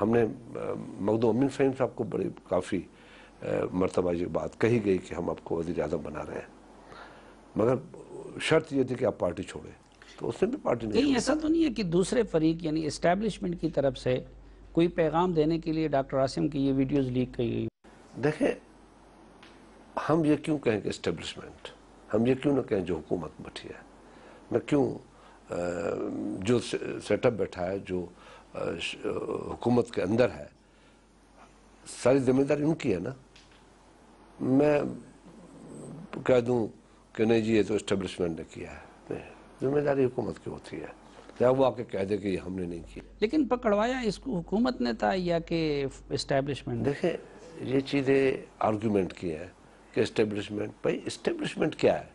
ہم نے مقدم امین فہیم صاحب کو بڑی کافی مرتبہ یہ بات کہی گئی کہ ہم آپ کو وزیر اعظم بنا رہے ہیں، مگر شرط یہ تھی کہ آپ پارٹی چھوڑیں، تو اس نے بھی پارٹی نہیں کہیں چھوڑی۔ ایسا تو نہیں ہے کہ دوسرے فریق یعنی اسٹیبلشمنٹ کی طرف سے کوئی پیغام دینے کے لیے ڈاکٹر عاصم کی یہ ویڈیوز لیک کی گئی؟ دیکھیں، ہم یہ کیوں کہیں کہ اسٹیبلشمنٹ، ہم یہ کیوں نہ کہیں جو حکومت بیٹھی ہے، میں کیوں جو سیٹ اپ بیٹھا ہے، جو حکومت کے اندر ہے، ساری ذمہ داری ان کی ہے نا۔ میں کہہ دوں کہ نہیں جی یہ تو اسٹیبلشمنٹ نے کیا ہے، نہیں، ذمہ داری حکومت کی ہوتی ہے، یا وہ آ کے کہہ دے کہ یہ ہم نے نہیں کیا۔ لیکن پکڑوایا اس کو حکومت نے تھا یا کہ اسٹیبلشمنٹ؟ دیکھیں، یہ چیزیں آرگیومنٹ کی ہیں کہ اسٹیبلشمنٹ، بھائی اسٹیبلشمنٹ کیا ہے؟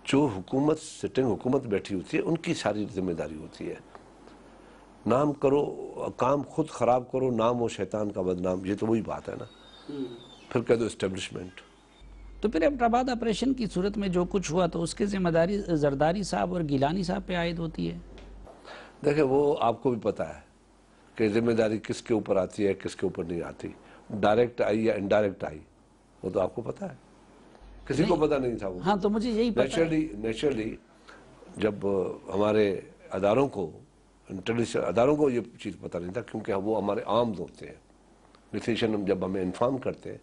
جو حکومت، سٹنگ حکومت بیٹھی ہوتی ہے ان کی ساری ذمہ داری ہوتی ہے۔ نام کرو، کام خود خراب کرو، نام و شیطان کا بدنام، یہ تو وہی بات ہے نا۔ پھر کہہ دو اسٹیبلشمنٹ۔ تو پھر ایبٹ آپریشن کی صورت میں جو کچھ ہوا تو اس کی ذمہ داری زرداری صاحب اور گیلانی صاحب پہ عائد ہوتی ہے؟ دیکھیں، وہ آپ کو بھی پتہ ہے کہ ذمہ داری کس کے اوپر آتی ہے، کس کے اوپر نہیں آتی، ڈائریکٹ آئی یا انڈائریکٹ آئی، وہ تو آپ کو پتہ ہے، کسی کو پتہ نہیں تھا وہ۔ ہاں تو مجھے یہی پتہ ہے۔ نیچرلی جب ہمارے اداروں کو، انٹیلیجنس اداروں کو یہ چیز پتہ نہیں تھا، کیونکہ وہ ہمارے آرمز ہوتے ہیں، ڈیسیشن جب ہمیں انفارم کرتے ہیں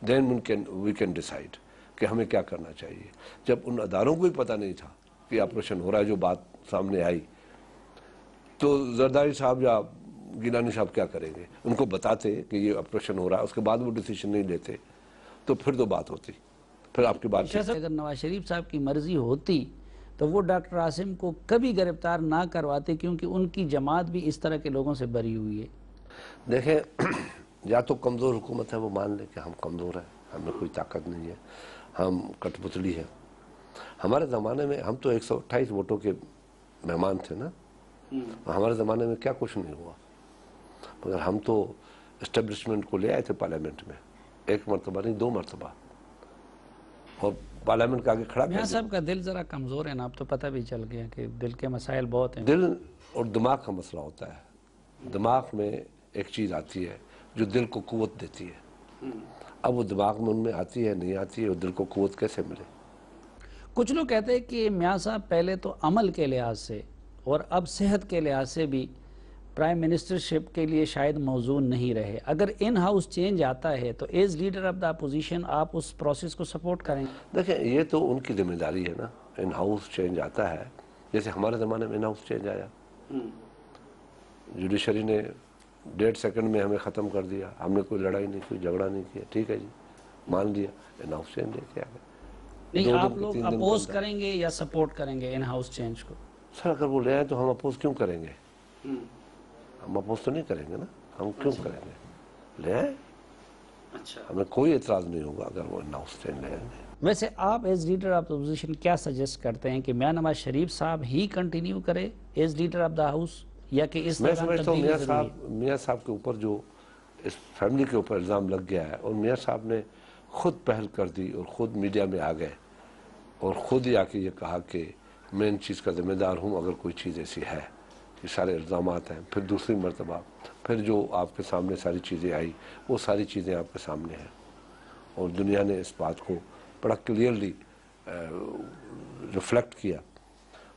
دین وی کین ڈیسائیڈ کہ ہمیں کیا کرنا چاہیے۔ جب ان اداروں کو ہی پتہ نہیں تھا کہ آپریشن ہو رہا ہے، جو بات سامنے آئی، تو زرداری صاحب یا گیلانی صاحب کیا کریں گے؟ ان کو بتاتے کہ یہ آپریشن ہو رہا ہے، اس کے بعد وہ ڈیسیشن نہیں لیتے، تو پھر تو بات ہوتی، پھر آپ کی بات۔ اگر نواز شریف صاحب کی مرضی ہوتی تو وہ ڈاکٹر عاصم کو کبھی گرفتار نہ کرواتے، کیونکہ ان کی جماعت بھی اس طرح کے لوگوں سے بری ہوئی ہے۔ دیکھیں، یا تو کمزور حکومت ہے، وہ مان لے کہ ہم کمزور ہیں، ہمیں کوئی طاقت نہیں ہے، ہم کٹ پتلی ہیں۔ ہمارے زمانے میں ہم تو 128 ووٹوں کے مہمان تھے نا، ہمارے زمانے میں کیا کچھ نہیں ہوا، مگر ہم تو اسٹیبلشمنٹ کو لے آئے تھے پارلیمنٹ میں، ایک مرتبہ نہیں، 2 مرتبہ، اور پارلیمنٹ کے آگے کھڑا کر میاں دیا۔ صاحب کا دل ذرا کمزور ہے نا، اب تو پتہ بھی چل گیا کہ دل کے مسائل بہت ہیں۔ دل اور دماغ کا مسئلہ ہوتا ہے، دماغ میں ایک چیز آتی ہے جو دل کو قوت دیتی ہے، اب وہ دماغ میں ان میں آتی ہے نہیں آتی ہے، اور دل کو قوت کیسے ملے؟ کچھ لوگ کہتے ہیں کہ میاں صاحب پہلے تو عمل کے لحاظ سے اور اب صحت کے لحاظ سے بھی پرائم منسٹرشپ کے لیے شاید موزوں نہیں رہے۔ اگر ان ہاؤس چینج آتا ہے تو as leader of the opposition آپ اس پروسیس کو سپورٹ کریں گے؟ دیکھیں، یہ تو ان کی ذمہ داری ہے نا، ان ہاؤس چینج آتا ہے، جیسے ہمارے زمانے میں ان ہاؤس چینج آیا، جوڈیشری نے 1.5 سیکنڈ میں ہمیں ختم کر دیا، ہم نے کوئی لڑائی نہیں، کوئی جھگڑا نہیں کیا، ٹھیک ہے جی، مان لیا، ان ہاؤس چینج لے کے آ گئے۔ نہیں، آپ لوگ اپوز کریں گے یا سپورٹ کریں گے ان ہاؤس چینج کو؟ سر اگر وہ لے آئے تو ہم اپوز کیوں کریں گے؟ ہم اپوز تو نہیں کریں گے نا، ہم کیوں کریں گے؟ لے آئے، ہمیں کوئی اعتراض نہیں ہوگا اگر وہ ان ہاؤس چینج لے آئیں گے۔ ویسے آپ as leader of the opposition کیا سجیسٹ کرتے ہیں کہ میاں نواز شریف صاحب ہی کنٹینیو کرے as leader of the house, یا کہ اس میں دوران سمجھتا ہوں تبدیلی ضروری ہے؟ میاں صاحب کے اوپر جو اس فیملی کے اوپر الزام لگ گیا ہے، اور میاں صاحب نے خود پہل کر دی اور خود میڈیا میں آ گئے اور خود ہی آ کے یہ کہا کہ میں ان چیز کا ذمہ دار ہوں اگر کوئی چیز ایسی ہے، یہ سارے الزامات ہیں۔ پھر دوسری مرتبہ پھر جو آپ کے سامنے ساری چیزیں آئی، وہ ساری چیزیں آپ کے سامنے ہیں، اور دنیا نے اس بات کو بڑا کلیئرلی ریفلیکٹ کیا،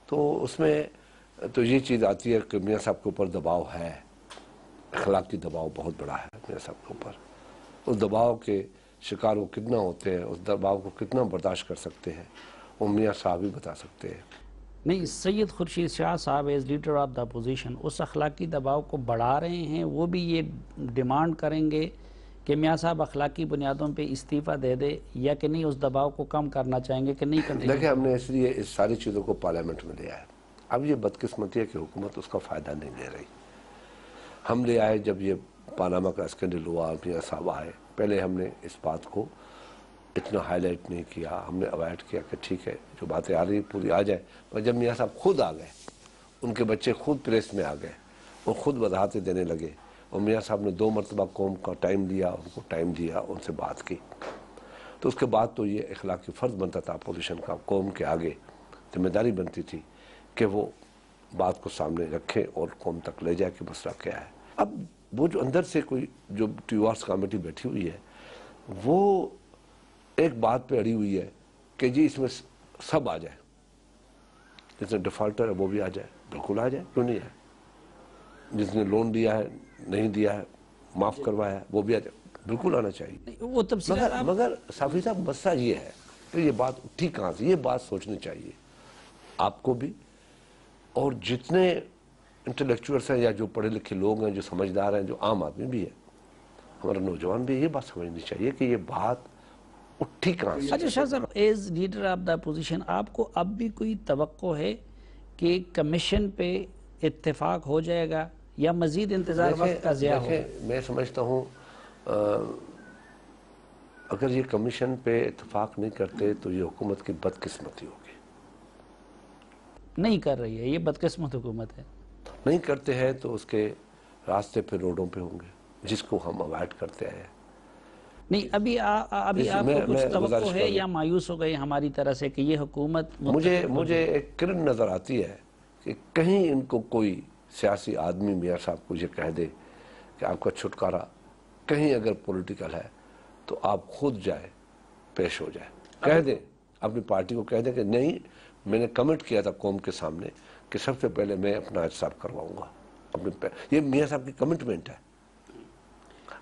تو اس میں تو یہ چیز آتی ہے کہ میاں صاحب کے اوپر دباؤ ہے، اخلاقی دباؤ بہت بڑا ہے میاں صاحب کے اوپر۔ اس دباؤ کے شکار وہ کتنا ہوتے ہیں، اس دباؤ کو کتنا برداشت کر سکتے ہیں، وہ میاں صاحب ہی بتا سکتے ہیں۔ نہیں، سید Khursheed Shah Sahab as leader of the opposition اس اخلاقی دباؤ کو بڑھا رہے ہیں، وہ بھی یہ ڈیمانڈ کریں گے کہ میاں صاحب اخلاقی بنیادوں پہ استعفیٰ دے دے، یا کہ نہیں اس دباؤ کو کم کرنا چاہیں گے کہ نہیں کنٹینیو؟ دیکھیں، ہم نے اس لیے اس ساری چیزوں کو پارلیمنٹ میں لے آئے، اب یہ بدقسمتی ہے کہ حکومت اس کا فائدہ نہیں لے رہی۔ ہم لے آئے جب یہ پاناما کا اسکینڈل ہوا اور میاں صاحب آئے، پہلے ہم نے اس بات کو اتنا ہائی لائٹ نہیں کیا، ہم نے اوائڈ کیا کہ ٹھیک ہے جو باتیں آ رہی پوری آ جائے، پر جب میاں صاحب خود آ گئے، ان کے بچے خود پریس میں آ گئے اور خود وضاحتیں دینے لگے، اور میاں صاحب نے 2 مرتبہ قوم کا ٹائم لیا، ان کو ٹائم دیا، ان سے بات کی، تو اس کے بعد تو یہ اخلاقی فرض بنتا تھا اپوزیشن کا، قوم کے آگے ذمہ داری بنتی تھی کہ وہ بات کو سامنے رکھیں اور قوم تک لے جائے کہ مسئلہ کیا ہے۔ اب وہ جو اندر سے کوئی جو ٹیوارس کمیٹی بیٹھی ہوئی ہے وہ ایک بات پہ اڑی ہوئی ہے کہ جی اس میں سب آ جائے، جس نے ڈیفالٹر ہے وہ بھی آ جائے، بالکل آ جائے، کیوں نہیں آئے؟ جس نے لون دیا ہے، نہیں دیا ہے، معاف کروایا ہے، وہ بھی آ جائے، بالکل آنا چاہیے۔ وہ تفصیلات مگر صافی صاحب مسئلہ یہ ہے کہ یہ بات اٹھی کہاں سے؟ یہ بات سوچنی چاہیے آپ کو بھی، اور جتنے انٹلیکچوئلس ہیں یا جو پڑھے لکھے لوگ ہیں، جو سمجھدار ہیں، جو عام آدمی بھی ہے، ہمارا نوجوان بھی یہ بات سمجھنی چاہیے کہ یہ بات اٹھی کہاں سے؟ اچھا شاہ Sahab, as leader of the opposition آپ کو اب بھی کوئی توقع ہے کہ کمیشن پہ اتفاق ہو جائے گا یا مزید انتظار وقت کا ضیاع ہوگا؟ دیکھیں میں سمجھتا ہوں اگر یہ کمیشن پہ اتفاق نہیں کرتے تو یہ حکومت کی بدقسمتی ہوگی۔ نہیں کر رہی ہے، یہ بدقسمت حکومت ہے۔ نہیں کرتے ہیں تو اس کے راستے پہ روڈوں پہ ہوں گے، جس کو ہم اوائڈ کرتے آئے ہیں۔ نہیں، ابھی آپ کو کچھ توقع ہے یا مایوس ہو گئے ہماری طرح سے کہ یہ حکومت مجھے ایک کرن نظر آتی ہے کہ کہیں ان کو کوئی سیاسی آدمی میاں صاحب کو یہ کہہ دے کہ آپ کا چھٹکارا کہیں اگر پولیٹیکل ہے تو آپ خود جائے پیش ہو جائے، کہہ دیں اپنی پارٹی کو، کہہ دیں کہ نہیں، میں نے کمٹ کیا تھا قوم کے سامنے کہ سب سے پہلے میں اپنا احتساب کرواؤں گا، یہ میاں صاحب کی کمٹمنٹ ہے۔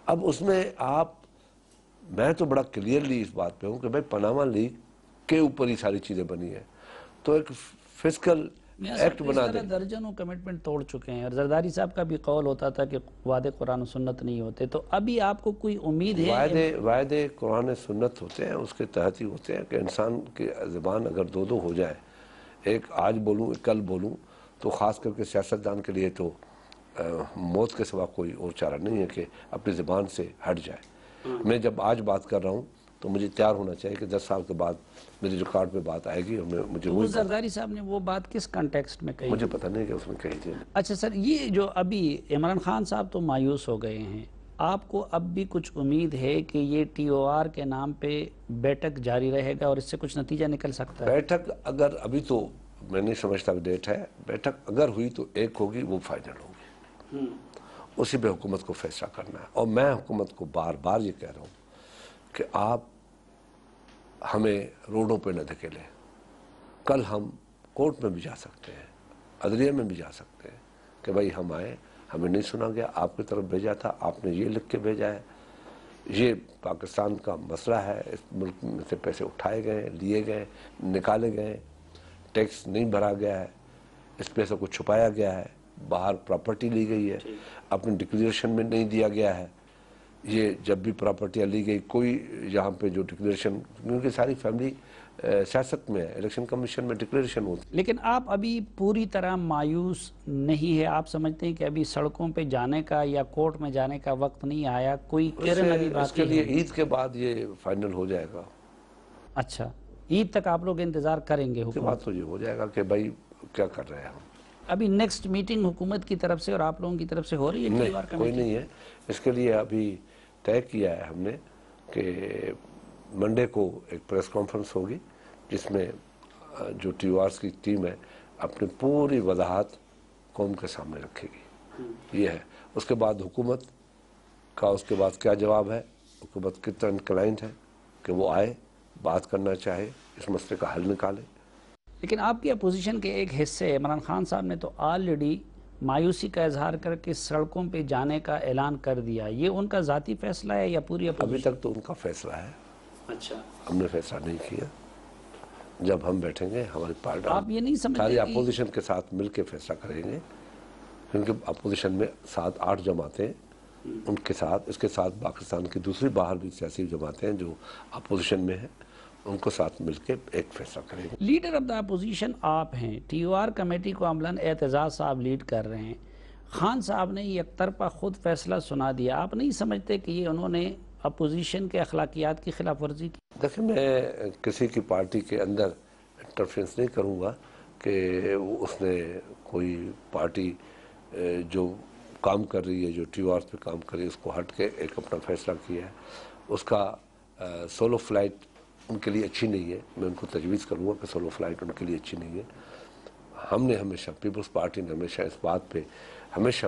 اب اس میں میں تو بڑا کلیئرلی اس بات پہ ہوں کہ بھائی پاناما لیگ کے اوپر ہی ساری چیزیں بنی ہیں، تو ایک فسکل ایکٹ بنا دیں۔ درجنوں کمٹمنٹ توڑ چکے ہیں، اور زرداری صاحب کا بھی قول ہوتا تھا کہ وعدے قرآن و سنت نہیں ہوتے، تو ابھی آپ کو کوئی امید ہے؟ وعدے قرآن سنت ہوتے ہیں، اس کے تحت ہی ہوتے ہیں کہ انسان کی زبان اگر دو ہو جائے، ایک آج بولوں ایک کل بولوں، تو خاص کر کے سیاستدان کے لیے تو موت کے سوا کوئی اور چارہ نہیں ہے کہ اپنی زبان سے ہٹ جائے۔ میں جب آج بات کر رہا ہوں تو مجھے تیار ہونا چاہیے کہ 10 سال کے بعد میری ریکارڈ پہ بات آئے گی، اور مجھے وہ زرداری صاحب نے وہ بات کس کنٹیکسٹ میں کہی؟ مجھے پتہ نہیں کہ اس میں کہی تھی۔ اچھا سر، یہ جو ابھی عمران خان صاحب تو مایوس ہو گئے ہیں، آپ کو اب بھی کچھ امید ہے کہ یہ ٹی او آر کے نام پہ بیٹھک جاری رہے گا اور اس سے کچھ نتیجہ نکل سکتا ہے؟ بیٹھک اگر ابھی تو میں نہیں سمجھتا کہ ڈیٹ ہے، بیٹھک اگر ہوئی تو ایک ہوگی، وہ فائنل ہوگی، اسی پہ حکومت کو فیصلہ کرنا ہے۔ اور میں حکومت کو بار بار یہ کہہ رہا ہوں کہ آپ ہمیں روڈوں پہ نہ دھکیلیں، کل ہم کورٹ میں بھی جا سکتے ہیں، عدلیہ میں بھی جا سکتے ہیں کہ بھائی ہم آئے، ہمیں نہیں سنا گیا، آپ کی طرف بھیجا تھا، آپ نے یہ لکھ کے بھیجا ہے، یہ پاکستان کا مسئلہ ہے، اس ملک میں سے پیسے اٹھائے گئے، لیے گئے، نکالے گئے، ٹیکس نہیں بھرا گیا ہے، اس پیسے کو چھپایا گیا ہے، باہر پراپرٹی لی گئی ہے، اپنے ڈکلیریشن میں نہیں دیا گیا ہے، یہ جب بھی پراپرٹیاں لی گئی کوئی یہاں پہ جو ڈکلیریشن، کیونکہ ساری فیملی سیاست میں ہے، الیکشن کمیشن میں ڈکلیریشن ہوتی ہے۔ لیکن آپ ابھی پوری طرح مایوس نہیں ہے؟ آپ سمجھتے ہیں کہ ابھی سڑکوں پہ جانے کا یا کورٹ میں جانے کا وقت نہیں آیا؟ کوئی کرن ابھی اس کے لیے عید کے بعد یہ فائنل ہو جائے گا۔ اچھا، عید تک آپ لوگ انتظار کریں گے؟ اس کے بعد تو یہ ہو جائے گا کہ بھائی کیا کر رہے ہیں ہم۔ ابھی نیکسٹ میٹنگ حکومت کی طرف سے اور آپ لوگوں کی طرف سے ہو رہی ہے؟ نہیں، کوئی نہیں ہے۔ اس کے لیے ابھی طے کیا ہے ہم نے کہ منڈے کو ایک پریس کانفرنس ہوگی جس میں جو ٹی او آرز کی ٹیم ہے اپنی پوری وضاحت قوم کے سامنے رکھے گی، یہ ہے۔ اس کے بعد حکومت کا اس کے بعد کیا جواب ہے، حکومت کتنا انکلائنڈ ہے کہ وہ آئے، بات کرنا چاہے، اس مسئلے کا حل نکالے۔ لیکن آپ کی اپوزیشن کے ایک حصے عمران خان صاحب نے تو آلریڈی مایوسی کا اظہار کر کے سڑکوں پہ جانے کا اعلان کر دیا، یہ ان کا ذاتی فیصلہ ہے یا پوری ابھی تک تو ان کا فیصلہ ہے، اچھا، ہم نے فیصلہ نہیں کیا۔ جب ہم بیٹھیں گے ہماری پارٹی آپ یہ نہیں سمجھتے ساری اپوزیشن کے ساتھ مل کے فیصلہ کریں گے، کیونکہ اپوزیشن میں 7-8 جماعتیں، ان کے ساتھ، اس کے ساتھ پاکستان کی دوسری باہر بھی سیاسی جماعتیں جو اپوزیشن میں ہیں، ان کو ساتھ مل کے ایک فیصلہ کریں گے۔ لیڈر آف دا اپوزیشن آپ ہیں، ٹی او آر کمیٹی کو عملاً اعتزاز صاحب لیڈ کر رہے ہیں، خان صاحب نے یک طرفہ خود فیصلہ سنا دیا، آپ نہیں سمجھتے کہ یہ انہوں نے اپوزیشن کے اخلاقیات کی خلاف ورزی کی؟ دیکھیں میں کسی کی پارٹی کے اندر انٹرفیئرنس نہیں کروں گا کہ اس نے کوئی پارٹی جو کام کر رہی ہے، جو ٹی او آر پہ کام کر رہی ہے، اس کو ہٹ کے ایک اپنا فیصلہ کیا ہے، اس کا سولو فلائٹ ان کے لیے اچھی نہیں ہے۔ میں ان کو تجویز کروں گا کہ سولو فلائٹ ان کے لیے اچھی نہیں ہے۔ ہم نے ہمیشہ، پیپلز پارٹی نے ہمیشہ اس بات پہ ہمیشہ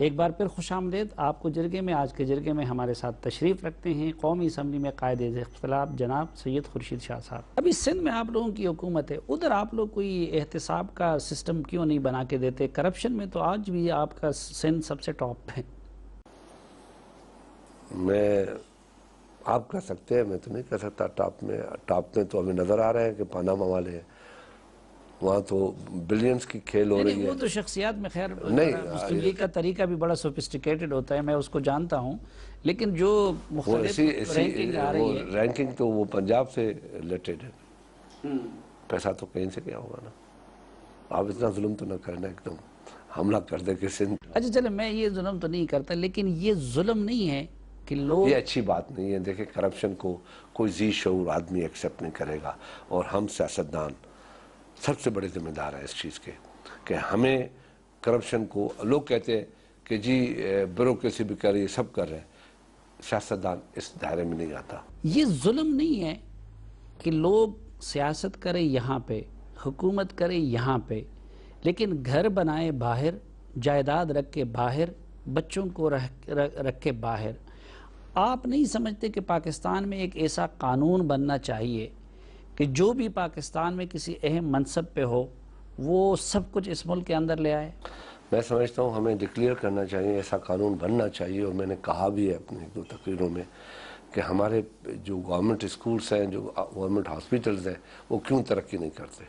ایک بار پھر خوش آمدید آپ کو جرگے میں. آج کے جرگے میں ہمارے ساتھ تشریف رکھتے ہیں قومی اسمبلی میں قائد اختلاف جناب سید خورشید شاہ صاحب. ابھی سندھ میں آپ لوگوں کی حکومت ہے, ادھر آپ لوگ کوئی احتساب کا سسٹم کیوں نہیں بنا کے دیتے؟ کرپشن میں تو آج بھی آپ کا سندھ سب سے ٹاپ ہے. میں آپ کہہ سکتے ہیں, میں تو نہیں کہہ سکتا ٹاپ میں. ٹاپ میں تو ابھی نظر آ رہے ہیں کہ پاناما والے ہیں, وہاں تو بلینز کی کھیل ہو رہی ہے. وہ تو شخصیات میں خیر نہیں, مسلم لیگ کا طریقہ بھی بڑا سوفسٹیکیٹڈ ہوتا ہے, میں اس کو جانتا ہوں, لیکن جو وہ مختلف رینکنگ آ رہی ہے رینکنگ تو وہ پنجاب سے ریلیٹڈ ہے. پیسہ تو کہیں سے کیا ہوگا نا. آپ اتنا ظلم تو نہ کرنا ایک دم حملہ کر دے کہ سندھ. اچھا چلے, میں یہ ظلم تو نہیں کرتا, لیکن یہ ظلم نہیں ہے کہ لوگ, یہ اچھی بات نہیں ہے. دیکھیں کرپشن کو کوئی ذی شعور آدمی ایکسیپٹ نہیں کرے گا, اور ہم سیاستدان سب سے بڑے ذمہ دار ہیں اس چیز کے کہ ہمیں کرپشن کو. لوگ کہتے ہیں کہ جی بیوروکریسی بھی کر رہی ہے, سب کر رہے ہیں. سیاستدان اس دائرے میں نہیں آتا. یہ ظلم نہیں ہے کہ لوگ سیاست کرے یہاں پہ, حکومت کرے یہاں پہ, لیکن گھر بنائے باہر, جائیداد رکھ کے باہر, بچوں کو رکھ کے باہر. آپ نہیں سمجھتے کہ پاکستان میں ایک ایسا قانون بننا چاہیے کہ جو بھی پاکستان میں کسی اہم منصب پہ ہو وہ سب کچھ اس ملک کے اندر لے آئے؟ میں سمجھتا ہوں ہمیں ڈکلیئر کرنا چاہیے, ایسا قانون بننا چاہیے. اور میں نے کہا بھی ہے اپنی دو تقریروں میں کہ ہمارے جو گورنمنٹ اسکولز ہیں, جو گورنمنٹ ہاسپیٹلز ہیں, وہ کیوں ترقی نہیں کرتے,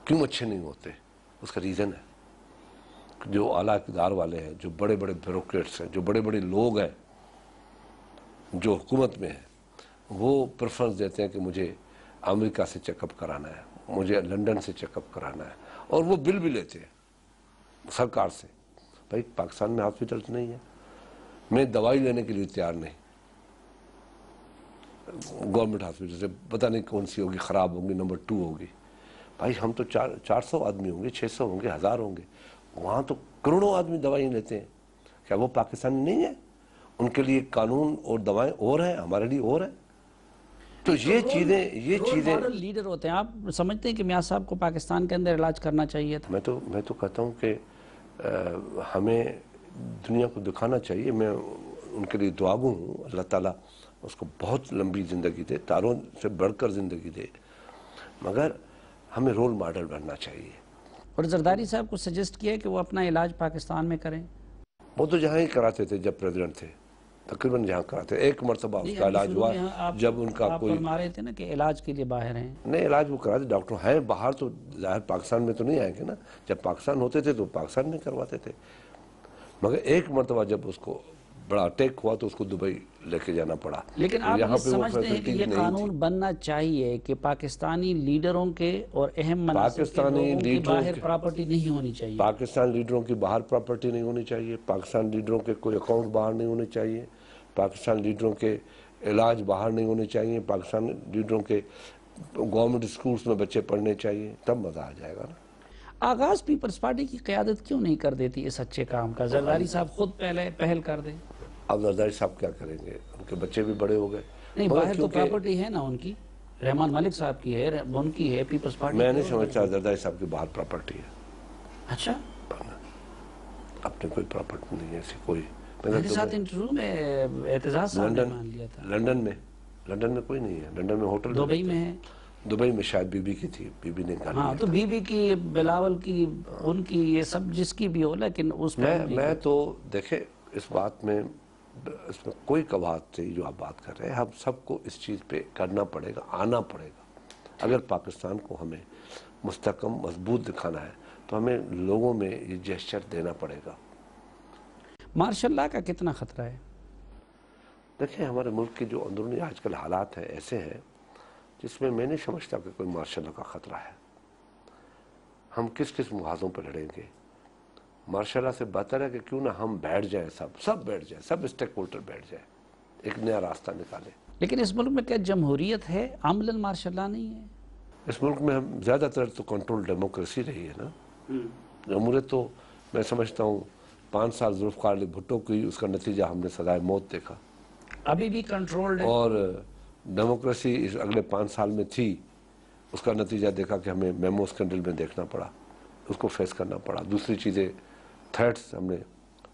کیوں اچھے نہیں ہوتے. اس کا ریزن ہے جو اعلیٰ اقتدار والے ہیں, جو بڑے بڑے بیوروکریٹس ہیں, جو بڑے بڑے لوگ ہیں جو حکومت میں ہیں, وہ پریفرنس دیتے ہیں کہ مجھے امریکہ سے چیک اپ کرانا ہے, مجھے لنڈن سے چیک اپ کرانا ہے, اور وہ بل بھی لیتے ہیں سرکار سے. بھائی پاکستان میں ہاسپیٹلز نہیں ہیں, میں دوائی لینے کے لیے تیار نہیں. گورنمنٹ ہاسپیٹل سے پتہ نہیں کون سی ہوگی, خراب ہوگی, نمبر 2 ہوگی. بھائی ہم تو 400 آدمی ہوں گے, 600 ہوں گے, 1000 ہوں گے, وہاں تو کروڑوں آدمی دوائیں لیتے ہیں. کیا وہ پاکستانی نہیں ہیں؟ ان کے لیے قانون اور دوائیں اور ہیں, ہمارے لیے اور ہیں. تو یہ چیزیں لیڈر ہوتے ہیں. آپ سمجھتے ہیں کہ میاں صاحب کو پاکستان کے اندر علاج کرنا چاہیے تھا؟ میں تو کہتا ہوں کہ ہمیں دنیا کو دکھانا چاہیے. میں ان کے لیے دعاگو ہوں, اللہ تعالیٰ اس کو بہت لمبی زندگی دے, تاروں سے بڑھ کر زندگی دے, مگر ہمیں رول ماڈل بننا چاہیے. اور زرداری صاحب کو سجیسٹ کیا کہ وہ اپنا علاج پاکستان میں کریں. وہ تو جہاں ہی کراتے تھے جب پریزیڈنٹ تھے, تقریباً جہاں کراتے. ایک مرتبہ اس کا علاج ہوا جب ان کا کوئی, آپ فرما رہے تھے نا کہ علاج کے لیے باہر ہیں. نہیں, علاج وہ کراتے, ڈاکٹر ہیں باہر, تو ظاہر پاکستان میں تو نہیں آئیں گے نا. جب پاکستان ہوتے تھے تو پاکستان میں کرواتے تھے. مگر ایک مرتبہ جب اس کو بڑا اٹیک ہوا تو اس کو دبئی لے کے جانا پڑا. لیکن آپ یہ سمجھتے ہیں کہ یہ قانون بننا چاہیے کہ پاکستانی لیڈروں کے اور اہم مناصب کے لوگوں کی باہر پراپرٹی نہیں ہونی چاہیے؟ پاکستان لیڈروں کی باہر پراپرٹی نہیں ہونی چاہیے. پاکستان لیڈروں کے کوئی اکاؤنٹ باہر نہیں ہونے چاہیے. پاکستان لیڈروں کے علاج باہر نہیں ہونے چاہیے. پاکستان لیڈروں کے گورنمنٹ اسکولز میں بچے پڑھنے چاہیے. تب مزہ آ جائے گا نا. آغاز پیپلز پارٹی کی قیادت کیوں نہیں کر دیتی اس اچھے کام کا؟ زرداری صاحب خود پہل کر دیں. اب زرداری صاحب کیا کریں گے, ان کے بچے بھی بڑے ہو گئے. نہیں, باہر تو پراپرٹی ہے نا ان کی, رحمان ملک صاحب کی ہے, ان کی ہے, پیپلز پارٹی. میں نہیں سمجھتا زرداری صاحب کی باہر پراپرٹی ہے. اچھا, اپنے کوئی پراپرٹی نہیں ہے ایسی کوئی. میرے ساتھ انٹرویو میں اعتزاز صاحب نے مان لیا تھا. لنڈن میں کوئی نہیں ہے. لنڈن میں ہوٹل دبئی میں ہے. دبئی میں شاید بی بی کی تھی, بی بی نے کہا. ہاں, تو بی بی کی, بلاول کی, ان کی, یہ سب جس کی بھی ہو, لیکن اس میں تو دیکھیں اس بات میں, اس میں کوئی قباحت نہیں جو آپ بات کر رہے ہیں. ہم سب کو اس چیز پہ کرنا پڑے گا, آنا پڑے گا. اگر پاکستان کو ہمیں مستحکم مضبوط دکھانا ہے تو ہمیں لوگوں میں یہ جیسچر دینا پڑے گا. مارشل لا کا کتنا خطرہ ہے؟ دیکھیں ہمارے ملک کے جو اندرونی آج کل حالات ہیں ایسے ہیں جس میں نہیں سمجھتا کہ کوئی مارشل لا کا خطرہ ہے. ہم کس محاذوں پر لڑیں گے؟ مارشل لا سے بہتر ہے کہ کیوں نہ ہم بیٹھ جائیں, سب بیٹھ جائیں, سب اسٹیک ہولڈر بیٹھ جائیں, ایک نیا راستہ نکالیں. لیکن اس ملک میں کیا جمہوریت ہے, عملاً مارشل لا نہیں ہے؟ اس ملک میں ہم زیادہ تر تو کنٹرول ڈیموکریسی رہی ہے نا. جمہوریت تو میں سمجھتا ہوں 5 سال ذوالفقار علی بھٹو کی, اس کا نتیجہ ہم نے سزائے موت دیکھا. ابھی بھی کنٹرول ہے. اور ڈیموکریسی اس اگلے 5 سال میں تھی, اس کا نتیجہ دیکھا کہ ہمیں میمو اسکینڈل میں دیکھنا پڑا, اس کو فیس کرنا پڑا. دوسری چیزیں تھریٹس ہم نے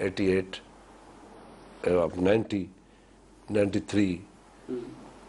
88, 90, 93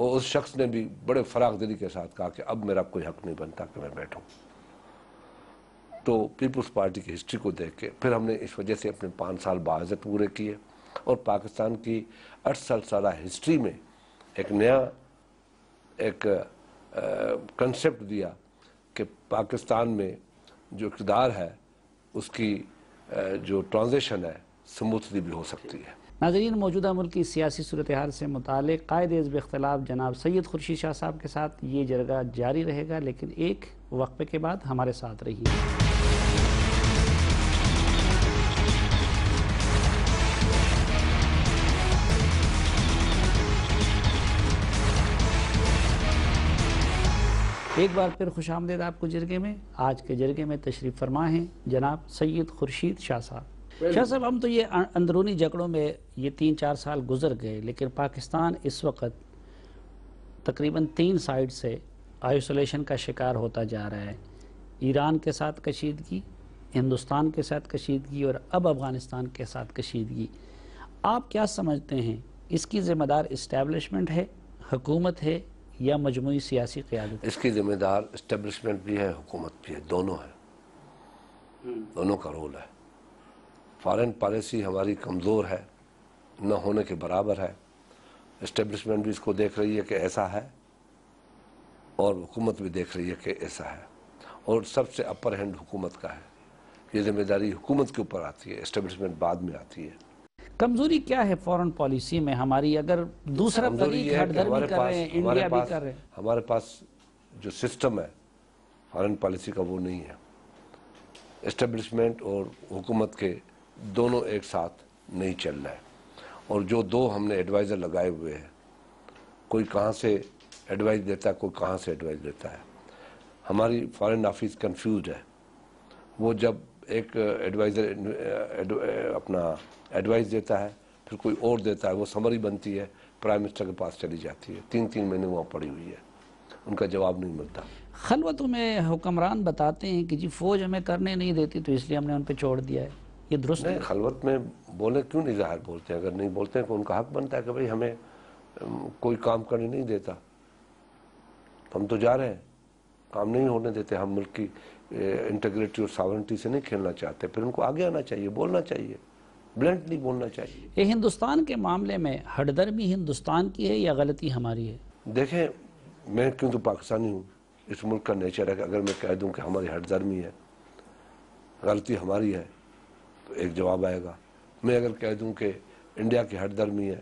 اور اس شخص نے بھی بڑے فراغ دلی کے ساتھ کہا کہ اب میرا کوئی حق نہیں بنتا کہ میں بیٹھوں. تو پیپلز پارٹی کی ہسٹری کو دیکھ کے پھر ہم نے اس وجہ سے اپنے 5 سال باعزت پورے کیے اور پاکستان کی 68 سالہ ہسٹری میں ایک نیا ایک کنسیپٹ دیا کہ پاکستان میں جو اقتدار ہے اس کی جو ٹرانزیشن ہے سموتھلی بھی ہو سکتی ہے. ناظرین، موجودہ ملک کی سیاسی صورتحال سے متعلق قائد حزب اختلاف جناب سید خورشید شاہ صاحب کے ساتھ یہ جرگہ جاری رہے گا، لیکن ایک وقفے کے بعد ہمارے ساتھ رہیے. ایک بار پھر خوش آمدید آپ کو جرگے میں. آج کے جرگے میں تشریف فرما ہیں جناب سید خورشید شاہ صاحب. شاہ صاحب، ہم تو یہ اندرونی جھگڑوں میں یہ 3-4 سال گزر گئے، لیکن پاکستان اس وقت تقریباً 3 سائیڈ سے آئسولیشن کا شکار ہوتا جا رہا ہے. ایران کے ساتھ کشیدگی، ہندوستان کے ساتھ کشیدگی اور اب افغانستان کے ساتھ کشیدگی. آپ کیا سمجھتے ہیں اس کی ذمہ دار اسٹیبلشمنٹ ہے، حکومت ہے، یا مجموعی سیاسی قیادت؟ اس کی ذمہ دار اسٹیبلشمنٹ بھی ہے، حکومت بھی ہے، دونوں ہے، دونوں کا رول ہے. فارن پالیسی ہماری کمزور ہے، نہ ہونے کے برابر ہے. اسٹیبلشمنٹ بھی اس کو دیکھ رہی ہے کہ ایسا ہے اور حکومت بھی دیکھ رہی ہے کہ ایسا ہے، اور سب سے اپر ہینڈ حکومت کا ہے. یہ ذمہ داری حکومت کے اوپر آتی ہے، اسٹیبلشمنٹ بعد میں آتی ہے. کمزوری کیا ہے فورن پالیسی میں ہماری؟ اگر دوسرا فریق ہٹ درمی کر رہے ہیں، انڈیا بھی کر رہے ہیں. ہمارے پاس جو سسٹم ہے فارن پالیسی کا وہ نہیں ہے. اسٹیبلشمنٹ اور حکومت کے دونوں ایک ساتھ نہیں چل رہا ہے. اور جو دو ہم نے ایڈوائزر لگائے ہوئے ہیں، کوئی کہاں سے ایڈوائز دیتا ہے، کوئی کہاں سے ایڈوائز دیتا ہے. ہماری فارن آفس کنفیوزڈ ہے. وہ جب ایک ایڈوائزر اپنا ایڈوائز دیتا ہے، پھر کوئی اور دیتا ہے، وہ سمری بنتی ہے، پرائم منسٹر کے پاس چلی جاتی ہے، 3 مہینے وہاں پڑی ہوئی ہے، ان کا جواب نہیں ملتا. خلوتوں میں حکمران بتاتے ہیں کہ جی فوج ہمیں کرنے نہیں دیتی تو اس لیے ہم نے ان پہ چھوڑ دیا ہے. یہ درست نہیں، خلوت میں بولے کیوں نہیں ظاہر بولتے ہیں؟ اگر نہیں بولتے ہیں کہ ان کا حق بنتا ہے کہ بھئی ہمیں کوئی کام کرنے نہیں دیتا، ہم تو جا رہے ہیں، کام نہیں ہونے دیتے، ہم ملک کی انٹیگریٹی اور ساورنٹی سے نہیں کھیلنا چاہتے، پھر ان کو آگے آنا چاہیے، بولنا چاہیے، بلنٹلی بولنا چاہیے. یہ ہندوستان کے معاملے میں ہٹ درمی ہندوستان کی ہے یا غلطی ہماری ہے؟ دیکھیں، میں کیوں تو پاکستانی ہوں، اس ملک کا نیچر ہے کہ اگر میں کہہ دوں کہ ہماری ہٹ درمی ہے، غلطی ہماری ہے، تو ایک جواب آئے گا. میں اگر کہہ دوں کہ انڈیا کی ہٹ درمی ہے،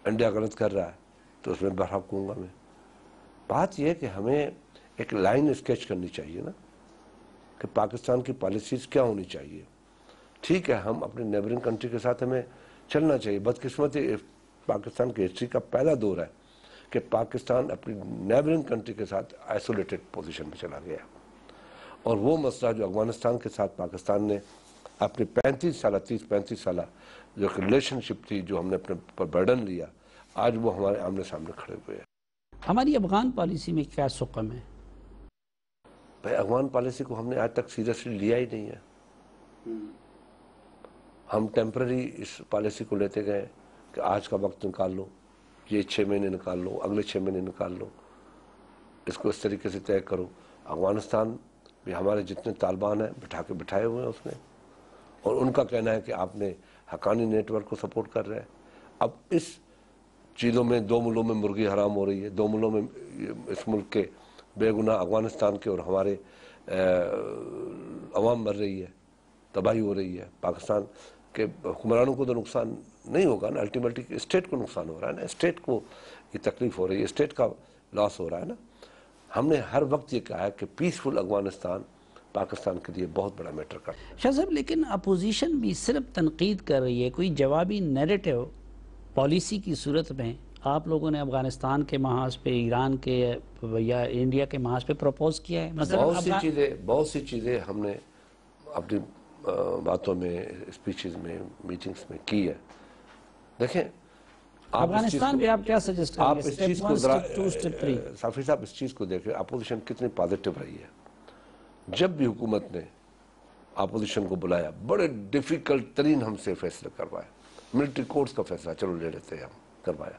انڈیا غلط کر رہا ہے، تو اس میں برحق ہوں گا میں. بات یہ ہے کہ ہمیں ایک لائن اسکیچ کرنی چاہیے نا کہ پاکستان کی پالیسیز کیا ہونی چاہیے. ٹھیک ہے، ہم اپنے نیبرنگ کنٹری کے ساتھ ہمیں چلنا چاہیے. بدقسمتی پاکستان کی ہسٹری کا پہلا دور ہے کہ پاکستان اپنی نیبرنگ کنٹری کے ساتھ آئسولیٹڈ پوزیشن میں چلا گیا. اور وہ مسئلہ جو افغانستان کے ساتھ پاکستان نے اپنی 30-35 سالہ جو ریلیشن شپ تھی، جو ہم نے اپنے پر برڈن لیا، آج وہ ہمارے آمنے سامنے کھڑے ہوئے ہیں. ہماری افغان پالیسی میں کیا سقم ہے؟ بھائی، افغان پالیسی کو ہم نے آج تک سیریسلی لیا ہی نہیں ہے. ہم ٹیمپرری اس پالیسی کو لیتے گئے کہ آج کا وقت نکال لو، یہ 6 مہینے نکال لو، اگلے 6 مہینے نکال لو، اس کو اس طریقے سے طے کرو. افغانستان بھی ہمارے جتنے طالبان ہیں بٹھائے ہوئے ہیں اس نے، اور ان کا کہنا ہے کہ آپ نے حقانی نیٹ ورک کو سپورٹ کر رہے ہیں. اب اس چیزوں میں 2 ملکوں میں مرغی حرام ہو رہی ہے، 2 ملکوں میں اس ملک کے بے گناہ افغانستان کے اور ہمارے عوام مر رہی ہے، تباہی ہو رہی ہے. پاکستان کے حکمرانوں کو تو نقصان نہیں ہوگا نا، الٹیمیٹلی اسٹیٹ کو نقصان ہو رہا ہے نا، اسٹیٹ کو یہ تکلیف ہو رہی ہے، اسٹیٹ کا لاس ہو رہا ہے نا. ہم نے ہر وقت یہ کہا ہے کہ پیسفل افغانستان پاکستان کے لیے بہت بڑا میٹر کرتا ہے. شاہ صاحب، لیکن اپوزیشن بھی صرف تنقید کر رہی ہے، کوئی جوابی نیریٹو پالیسی کی صورت میں آپ لوگوں نے افغانستان کے محاذ پہ، ایران کے یا انڈیا کے محاذ پہ پروپوز کیا ہے؟ بہت سی چیزیں ہم نے اپنی باتوں میں، اسپیچز میں، میٹنگز میں کی ہے. دیکھیں، افغانستان بھی آپ کیا سجسٹ کریں آپ گے؟ اس چیز Step کو 1, ذرا Step 2, Step 3. صافی صاحب اس چیز کو دیکھیں، اپوزیشن کتنی پازیٹیو رہی ہے. جب بھی حکومت نے اپوزیشن کو بلایا، بڑے ڈیفیکلٹ ترین ہم سے فیصلے کروائے. ملٹری کورٹس کا فیصلہ چلو لے لیتے ہیں، ہم کروایا.